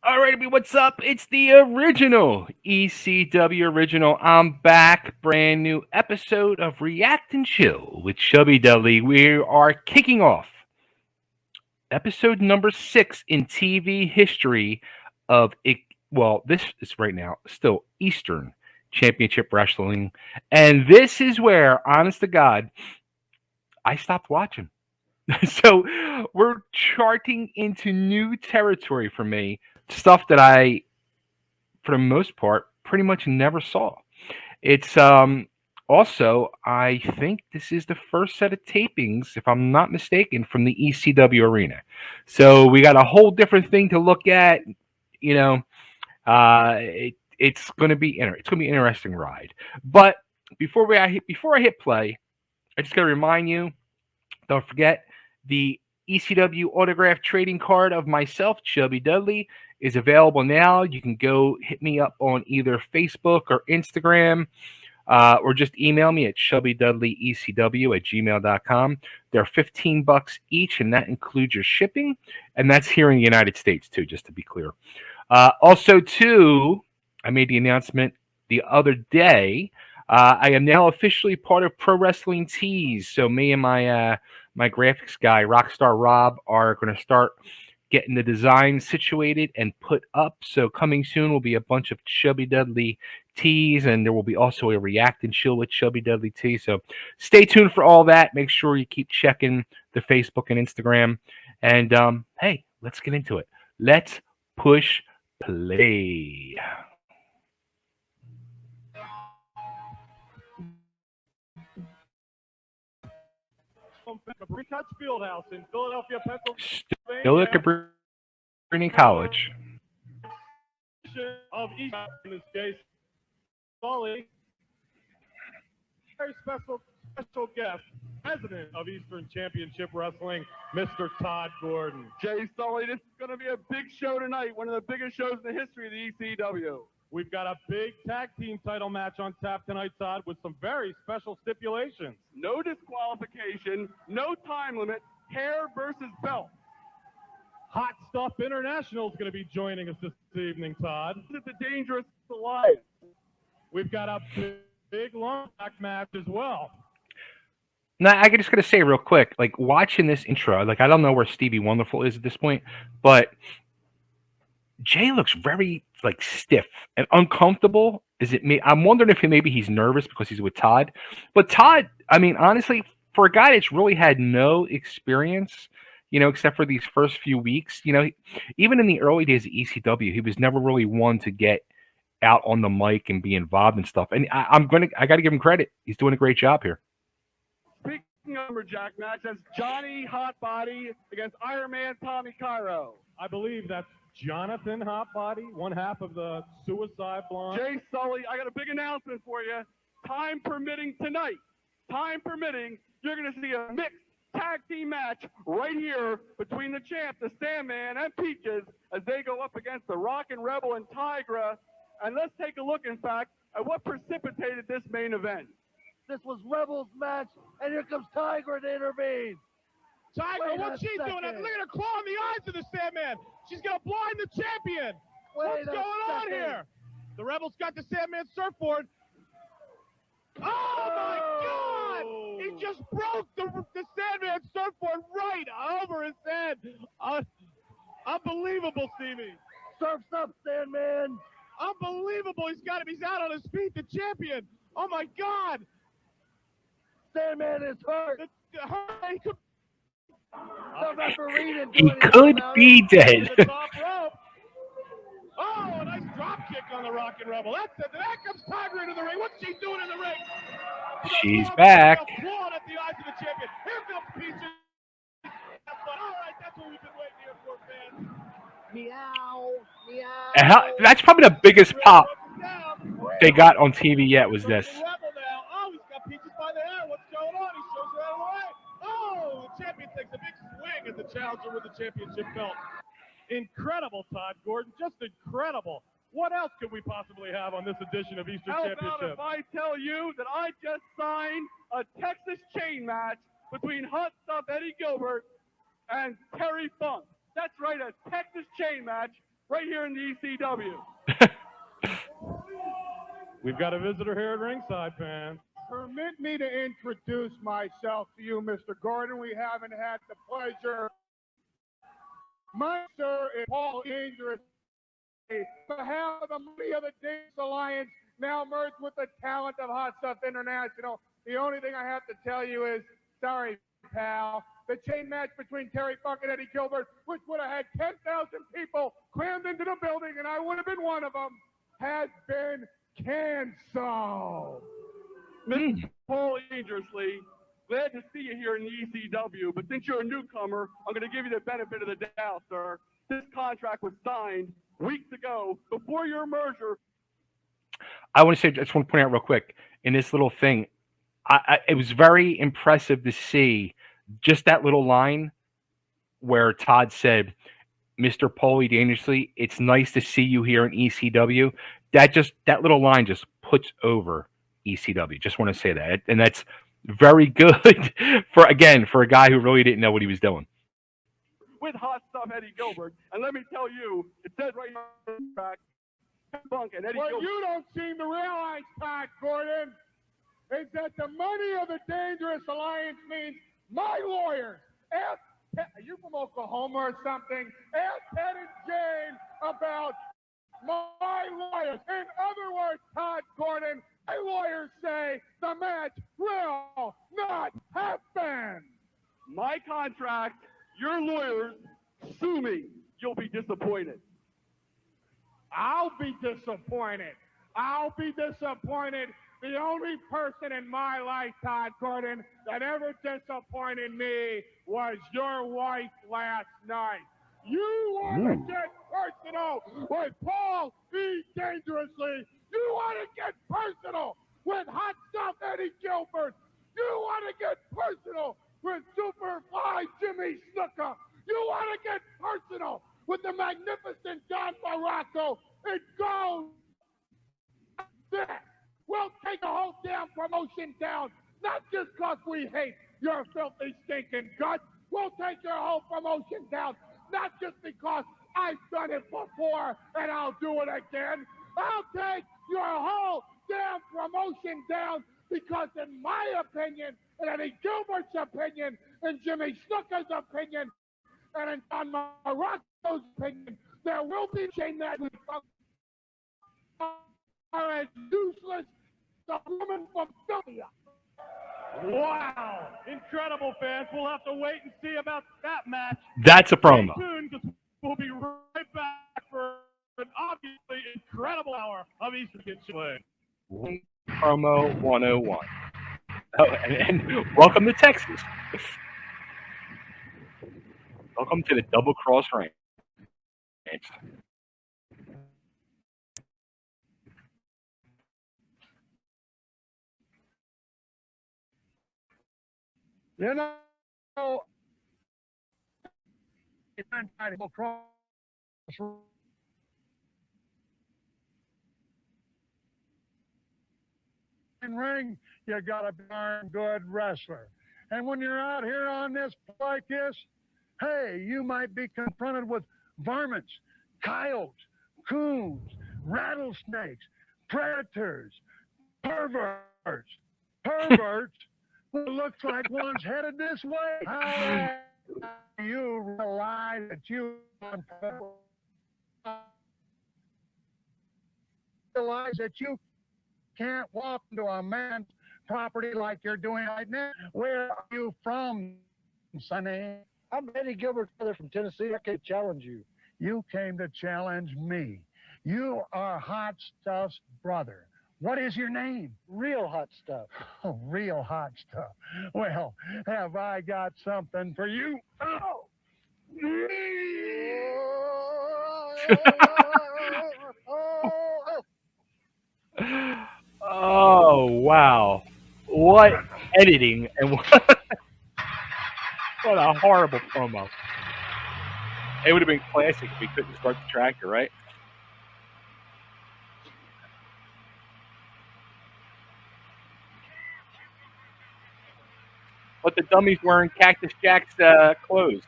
All right, what's up? It's the original ECW original. I'm back, brand new episode of React and Chill with Chubby Dudley. We are kicking off episode number 6 in TV history of it. Well, this is right now still Eastern Championship Wrestling, and this is where, honest to God, I stopped watching. So we're charting into new territory for me, stuff that I for the most part, pretty much never saw. It's also, I think this is the first set of tapings, if I'm not mistaken, from the ECW arena. So we got a whole different thing to look at. You know, it's going to be it's going to be an interesting ride. But before I hit play, I just got to remind you, don't forget the ECW autograph trading card of myself, Chubby Dudley, is available now. You can go hit me up on either Facebook or Instagram, or just email me at chubbydudleyecw@gmail.com. They're $15 each, and that includes your shipping, and that's here in the United States too, just to be clear. Also, too, I made the announcement the other day. I am now officially part of Pro Wrestling Tees. So me and my graphics guy, Rockstar Rob, are going to start getting the design situated and put up. So coming soon will be a bunch of Chubby Dudley tees, and there will be also a React and Chill with Chubby Dudley tee. So stay tuned for all that. Make sure you keep checking the Facebook and Instagram. And hey, let's get into it. Let's push play. Cabrini Fieldhouse in Philadelphia, Still at Pennsylvania. Cabrini College. Of each, in this case, Sulli, very special guest, president of Eastern Championship Wrestling, Mr. Todd Gordon. Jay Sulli, this is going to be a big show tonight, one of the biggest shows in the history of the ECW. We've got a big tag team title match on tap tonight, Todd, with some very special stipulations. No disqualification, no time limit, hair versus belt. Hot Stuff International is going to be joining us this evening, Todd. This is a dangerous alliance. We've got a big long back match as well. Now, I just got to say real quick, like watching this intro, like I don't know where Stevie Wonderful is at this point, but Jay looks very like stiff and uncomfortable. Is it me? I'm wondering if maybe he's nervous because he's with Todd. But Todd, I mean, honestly, for a guy that's really had no experience, except for these first few weeks, even in the early days of ECW, he was never really one to get out on the mic and be involved in stuff. And I got to give him credit. He's doing a great job here. Speaking of lumberjack match, that's Johnny Hotbody against Iron Man Tommy Cairo. I believe that's Jonathan Hotbody, one half of the Suicide Blonde. Jay Sulli, I got a big announcement for you. Time permitting tonight, you're going to see a mixed tag team match right here between the champ, the Sandman, and Peaches as they go up against the Rockin' Rebel and Tigra. And let's take a look, in fact, at what precipitated this main event. This was Rebel's match, and here comes Tigra to intervene. Tigra, what's she doing? Look at her claw in the eyes of the Sandman. She's going to blind the champion. What's going on here? The Rebels got the Sandman surfboard. Oh, my God! He just broke the Sandman surfboard right over his head. Unbelievable, Stevie. Surf's up, Sandman. Unbelievable. He's out on his feet, the champion. Oh, my God. Sandman is hurt. He could be dead. Oh, a nice drop kick on the Rockin' Rebel. That's it. There comes Tiger into the ring. What's she doing in the ring? She's back. Clawing at the eyes of the champion. Here comes Peaches. All right, that's what we've been waiting here for, fans. Meow, meow. And that's probably the biggest pop they got on TV yet was this. Oh, he's got Peaches by the hair. What's going on? He shows her out of the way. Oh, the champion takes a big swing at the challenger with the championship belt. Incredible, Todd Gordon. Just incredible. What else could we possibly have on this edition of Eastern Championship? How about if I tell you that I just signed a Texas chain match between Hot Stuff Eddie Gilbert and Terry Funk? That's right, a Texas chain match right here in the ECW. We've got a visitor here at ringside, fans. Permit me to introduce myself to you, Mr. Gordon. We haven't had the pleasure. My sir is Paul Dangerous. On behalf of the Money of the Days Alliance, now merged with the talent of Hot Stuff International. The only thing I have to tell you is, sorry, pal. The chain match between Terry Funk and Eddie Gilbert, which would have had 10,000 people crammed into the building, and I would have been one of them, has been canceled. Mr. Paul Dangerously, glad to see you here in the ECW, but since you're a newcomer, I'm going to give you the benefit of the doubt, sir. This contract was signed weeks ago before your merger. I want to say, I just want to point out real quick in this little thing, it was very impressive to see just that little line where Todd said, Mr. Paulie Dangerously, it's nice to see you here in ECW. That little line just puts over ECW. Just want to say that. And that's very good for a guy who really didn't know what he was doing. With Hot Stuff Eddie Gilbert, and let me tell you, it says right here on the track, Funk and Eddie What Gilbert. you don't seem to realize, Todd Gordon, is that the Money of the Dangerous Alliance means my lawyers. Are you from Oklahoma or something? Ask Ted and Jane about my lawyers. In other words, Todd Gordon, my lawyers say the match will not happen. My contract, your lawyers, sue me. You'll be disappointed. I'll be disappointed. I'll be disappointed. The only person in my life, Todd Gordon, that ever disappointed me was your wife last night. You want to get personal with Paul E. Dangerously. You want to get personal with Hot Stuff Eddie Gilbert. You want to get personal with Superfly Jimmy Snuka. You want to get personal with the magnificent Don Morocco. It goes there. We'll take the whole damn promotion down, not just because we hate your filthy stinking guts. We'll take your whole promotion down, not just because I've done it before and I'll do it again. I'll take your whole damn promotion down because, in my opinion, in Eddie Gilbert's opinion, in Jimmy Snuka's opinion, and in Don Morocco's opinion, there will be chain match are as useless as a woman from Philadelphia. Wow. Incredible, fans. We'll have to wait and see about that match. That's a promo. Stay tuned, 'cause we'll be right back for an obviously incredible hour of Eastern Kitchen. Promo 101. Oh, and welcome to Texas. Welcome to the Double Cross Ranch. You know, cross ring, you got a darn good wrestler. And when you're out here on this like this, hey, you might be confronted with varmints, coyotes, coons, rattlesnakes, predators, perverts. Who looks like one's headed this way. How do you realize that you can't walk into a man's property like you're doing right now? Where are you from, Sonny? I'm Eddie Gilbert's brother from Tennessee. I can't challenge you. You came to challenge me. You are Hot Stuff's brother. What is your name? Real hot stuff. Oh, real hot stuff. Well, have I got something for you? Oh! Oh, wow. What editing and what a horrible promo. It would have been classic if we couldn't start the tractor, right? But the dummy's wearing Cactus Jack's clothes.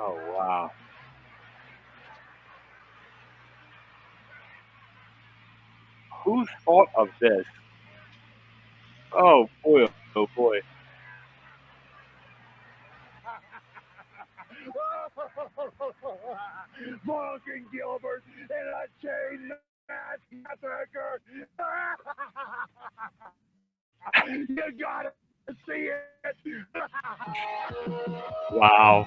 Oh, wow. Who thought of this? Oh, boy. Oh, boy. Morgan Gilbert in a chain match massacre. You gotta see it. Wow.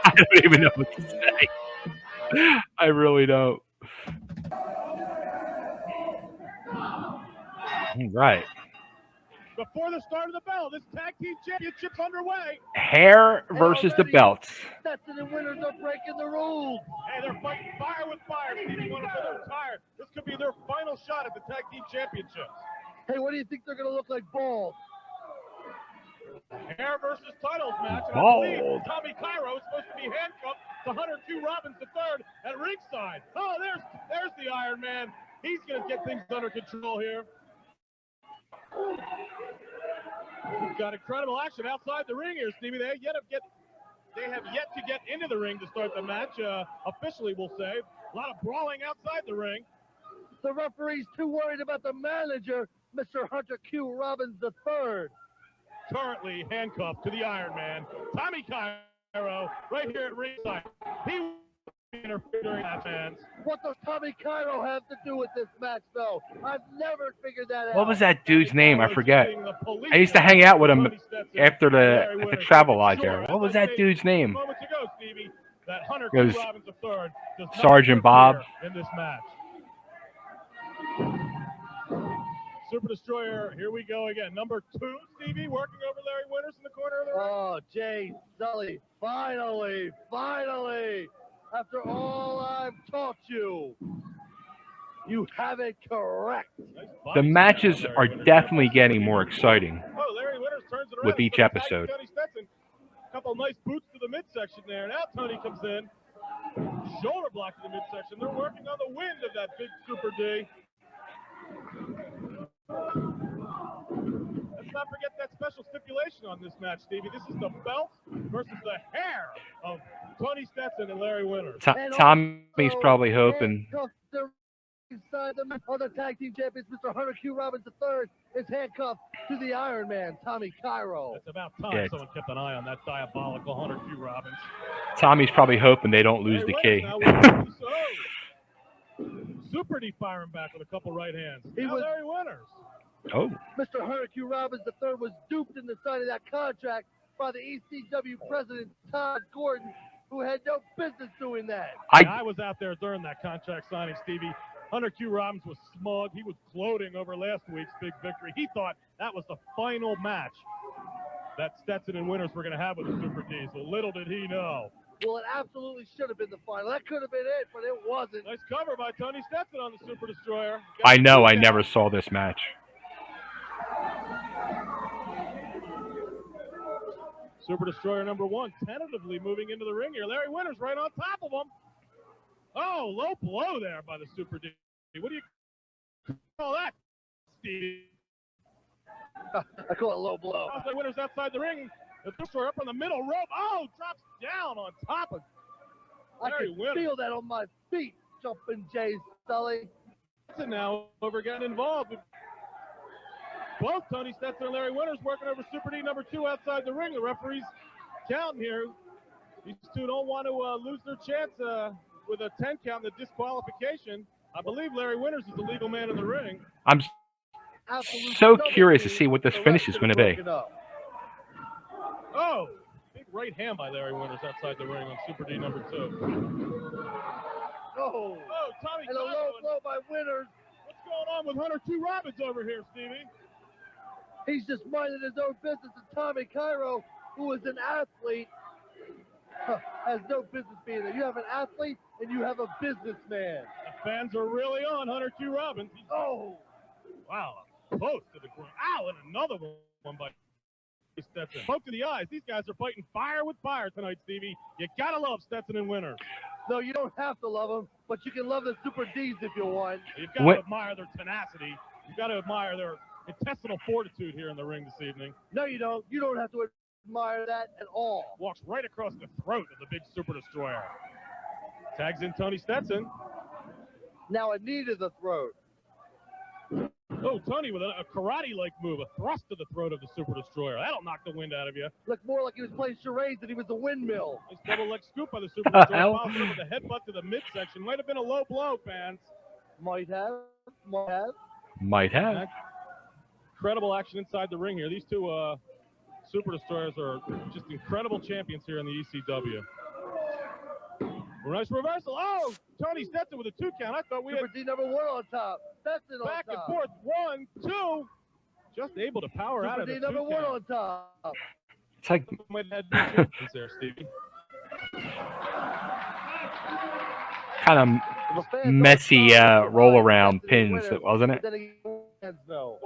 I don't even know what to say. I really don't. Right. Before the start of the bell, this tag team championship's underway. Hair And versus the already belts. Stetson and Winners are breaking the rules. Hey, they're fighting fire with fire. Stevie Wonder, they're tired. This could be their final shot at the tag team championships. Hey, what do you think they're gonna look like balls? Hair versus titles match. And I Bald. believe Tommy Cairo is supposed to be handcuffed to Hunter Q. Robbins III at ringside. Oh, there's the Iron Man. He's going to get things under control here. We've got incredible action outside the ring here, Stevie. They have yet to get into the ring to start the match. Officially, we'll say. A lot of brawling outside the ring. The referee's too worried about the manager, Mr. Hunter Q. Robbins III. Currently handcuffed to the Iron Man, Tommy Cairo, right here at ringside. He will be interfering that fans. What does Tommy Cairo have to do with this match, though? I've never figured that out. What was that dude's name? I Cairo's forget. using the police I used to hang out with him Tony Stetson after Larry at the Winners, travel making lodge there. sure, What as was I that stated dude's name? moments ago, Stevie, that Hunter It was Q. Robbins III does not Sergeant Bob. interfere in this match. Super Destroyer, here we go again. Number 2, Stevie, working over Larry Winters in the corner of the ring. Oh, Jay Sulli, finally, after all I've taught you, you have it correct. Nice The body matches slam on are Larry Winters. definitely getting more exciting Oh, Larry Winters turns it around. with each He's putting back episode. Tony Stetson. A couple nice boots to the midsection there. Now Tony comes in. Shoulder block to the midsection. They're working on the wind of that big Super D. Let's not forget that special stipulation on this match, Stevie. This is the belt versus the hair of Tony Stetson and Larry Winters. Tommy's probably hoping. Inside the other tag team champions, Mr. Hunter Q. Robbins III is handcuffed to the Iron Man, Tommy Cairo. It's about time someone kept an eye on that diabolical Hunter Q. Robbins. Tommy's probably hoping they don't lose the key. Super D firing back with a couple right hands. Was Larry Winters. Oh. Mr. Hunter Q. Robbins III was duped into signing that contract by the ECW president, Todd Gordon, who had no business doing that. I was out there during that contract signing, Stevie. Hunter Q. Robbins was smug. He was gloating over last week's big victory. He thought that was the final match that Stetson and Winters were going to have with the Super D. So little did he know. Well, it absolutely should have been the final. That could have been it, but it wasn't. Nice cover by Tony Stetson on the Super Destroyer. I know. I never saw this match. Super Destroyer number 1 tentatively moving into the ring here. Larry Winters right on top of him. Oh, low blow there by the Super D. What do you call that, Steve? I call it low blow. Larry Winters outside the ring. The Destroyer up on the middle rope. Oh, drops down on top of Larry Winters. I can feel that on my feet, jumping Jay Sulli. Stetson now over getting involved. Both Tony Stetson and Larry Winters working over Super D number 2 outside the ring. The referee's counting here. These two don't want to lose their chance with a 10 count, the disqualification. I believe Larry Winters is the legal man in the ring. I'm so curious to see what this finish is going to be. Oh, big right hand by Larry Winters outside the ring on Super D number 2. Oh, Tommy and a low blow by Winters. What's going on with Hunter Q. Robbins over here, Stevie? He's just minding his own business, and Tommy Cairo, who is an athlete, has no business being there. You have an athlete, and you have a businessman. The fans are really on Hunter Q. Robbins. Oh. Wow, close to the ground. Ow, and another one by Stetson. Poke to the eyes. These guys are fighting fire with fire tonight, Stevie. You gotta love Stetson and Winters. No, you don't have to love them, but you can love the Super Ds if you want. You've got to admire their tenacity. You've got to admire their intestinal fortitude here in the ring this evening. No, you don't. You don't have to admire that at all. Walks right across the throat of the big Super Destroyer. Tags in Tony Stetson. Now a knee to the throat. Oh, Tony with a karate-like move, a thrust to the throat of the Super Destroyer. That'll knock the wind out of you. Looked more like he was playing charades than he was a windmill. Nice double leg scoop by the Super Destroyer. Hell? Follows up with a headbutt to the midsection. Might have been a low blow, fans. Might have. Might have. Might have. Incredible action inside the ring here. These two Super Destroyers are just incredible champions here in the ECW. Nice reversal. Oh, Tony Stetson with a 2 count. I thought we had Super D number 1 on top. Stetson on back and top. forth. 1, 2. Just able to power out of Super the D 2 number 1 count. on top. It's like Might have had two champions there, Stevie. kind of The fans messy outside roll around Stetson pins, winner, wasn't it? but then he though.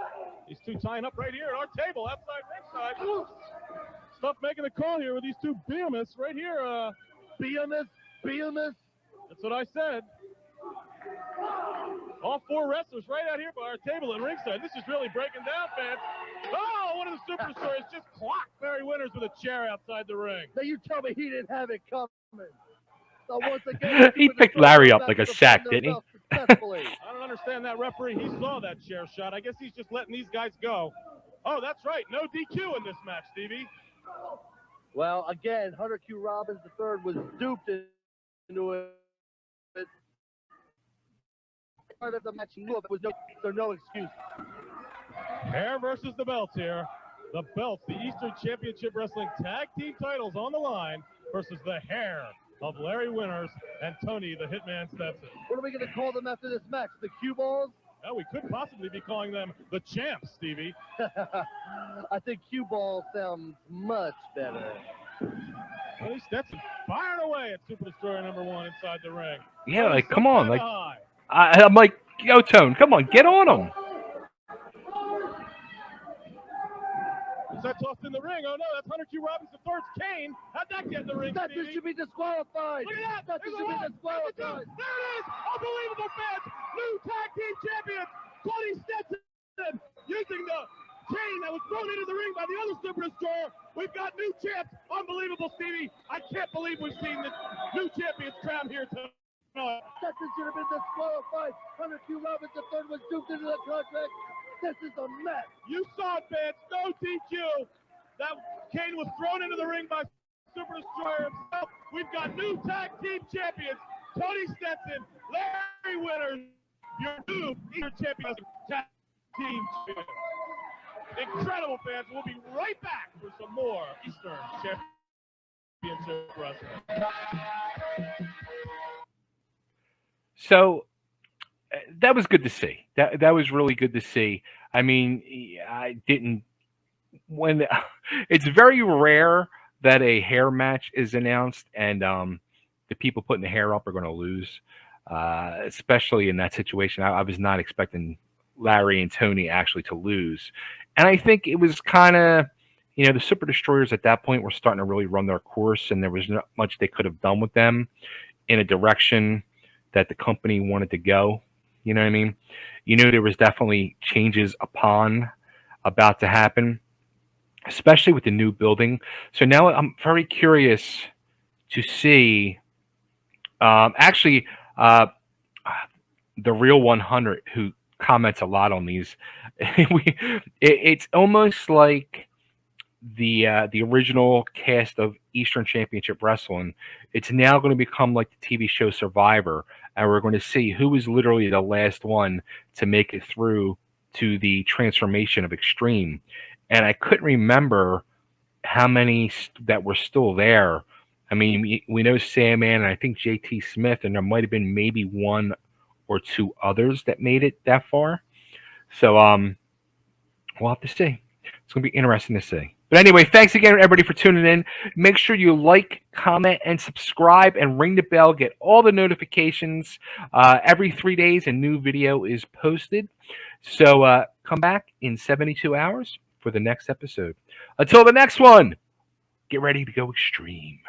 These two tying up right here at our table, outside ringside. Stuff making the call here with these two behemoths right here. Behemoth. That's what I said. All 4 wrestlers right out here by our table at ringside. This is really breaking down, fans. Oh, one of the Super Destroyers just clocked Barry Winters with a chair outside the ring. Now you tell me he didn't have it coming. So once again, He Super picked Destroyer Larry back up like to a defend sack, didn't he? themselves successfully. I don't understand that referee. He saw that chair shot. I guess he's just letting these guys go. Oh, that's right. No DQ in this match, Stevie. Well, again, Hunter Q. Robbins III was duped into it. Part of the match he knew of it was no excuse. Hair versus the belts here. The belts, the Eastern Championship Wrestling Tag Team titles on the line versus the hair of Larry Winters and Tony the Hitman Stetson. What are we going to call them after this match? The cue balls? Now we could possibly be calling them the champs, Stevie. I think cue ball sounds much better. Tony Stetson firing away at Super Destroyer number 1 inside the ring. Yeah, Tony like come on, Stetson like high. I'm like, yo, Tone, come on, get on him. Is that tossed in the ring? Oh no, that's Hunter Q. Robbins III's Kane. How'd that get in the ring, Stetson Stevie? should be disqualified. Look at that! Stetson There's should a be one! disqualified. There it is! Unbelievable, fans! New tag team champion, Tony Stetson, using the chain that was thrown into the ring by the other Super Destroyer. We've got new champs. Unbelievable, Stevie. I can't believe we've seen the new champions crowned here tonight. Stetson should have been disqualified. Hunter Q. Robbins III was duped into the contract. This is a mess. You saw it, fans. No DQ. That Kane was thrown into the ring by Super Destroyer himself. We've got new tag team champions, Tony Stetson, Larry Winters, your new Eastern Champions Tag Team champions. Incredible, fans. We'll be right back for some more Eastern Championship Wrestling. So that was good to see. That was really good to see. I mean, I didn't when it's very rare that a hair match is announced and the people putting the hair up are going to lose, especially in that situation. I was not expecting Larry and Tony actually to lose, and I think it was kind of, the Super Destroyers at that point were starting to really run their course, and there was not much they could have done with them in a direction that the company wanted to go. You know what I mean? There was definitely changes about to happen, especially with the new building. So now I'm very curious to see, the Real 100, who comments a lot on these. It's almost like the original cast of Eastern Championship Wrestling. It's now going to become like the TV show Survivor, and we're going to see who is literally the last one to make it through to the transformation of Extreme. And I couldn't remember how many that were still there. I mean, we know Sandman and I think JT Smith, and there might have been maybe one or two others that made it that far. So we'll have to see. It's going to be interesting to see. But anyway, thanks again, everybody, for tuning in. Make sure you like, comment, and subscribe, and ring the bell. Get all the notifications. Every 3 days, a new video is posted. So come back in 72 hours for the next episode. Until the next one, get ready to go extreme.